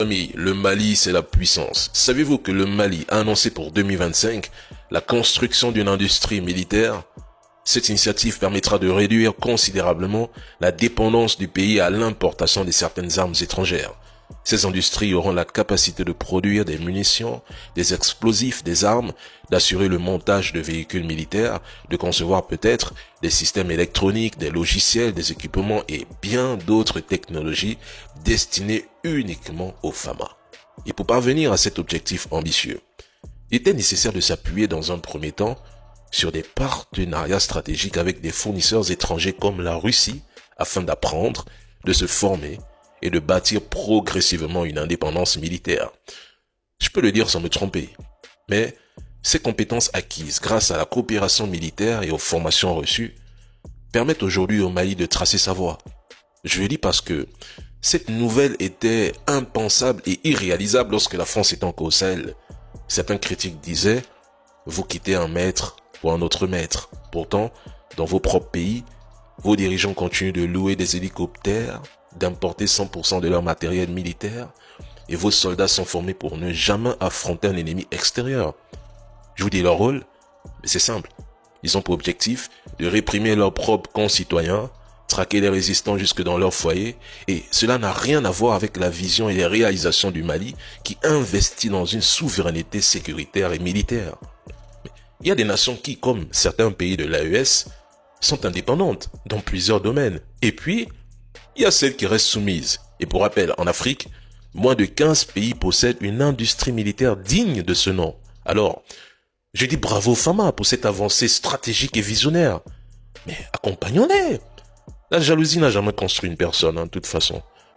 Amis, le Mali, c'est la puissance. Savez-vous que le Mali a annoncé pour 2025 la construction d'une industrie militaire? Cette initiative permettra de réduire considérablement la dépendance du pays à l'importation de certaines armes étrangères. Ces industries auront la capacité de produire des munitions, des explosifs, des armes, d'assurer le montage de véhicules militaires, de concevoir peut-être des systèmes électroniques, des logiciels, des équipements et bien d'autres technologies destinées uniquement aux FAMA. Et pour parvenir à cet objectif ambitieux, il était nécessaire de s'appuyer dans un premier temps sur des partenariats stratégiques avec des fournisseurs étrangers comme la Russie afin d'apprendre, de se former et de bâtir progressivement une indépendance militaire. Je peux le dire sans me tromper, mais ces compétences acquises grâce à la coopération militaire et aux formations reçues permettent aujourd'hui au Mali de tracer sa voie. Je le dis parce que cette nouvelle était impensable et irréalisable lorsque la France était encore au Sahel. Certains critiques disaient « vous quittez un maître pour un autre maître ». Pourtant, dans vos propres pays, vos dirigeants continuent de louer des hélicoptères, d'importer 100% de leur matériel militaire et vos soldats sont formés pour ne jamais affronter un ennemi extérieur. Je vous dis leur rôle, mais c'est simple. Ils ont pour objectif de réprimer leurs propres concitoyens, traquer les résistants jusque dans leur foyer et cela n'a rien à voir avec la vision et les réalisations du Mali qui investit dans une souveraineté sécuritaire et militaire. Mais il y a des nations qui, comme certains pays de l'AES, sont indépendantes dans plusieurs domaines. Et puis, il y a celles qui restent soumises. Et pour rappel, en Afrique, moins de 15 pays possèdent une industrie militaire digne de ce nom. Alors, je dis bravo aux FAMA pour cette avancée stratégique et visionnaire. Mais accompagnons-les. La jalousie n'a jamais construit une personne, de toute façon.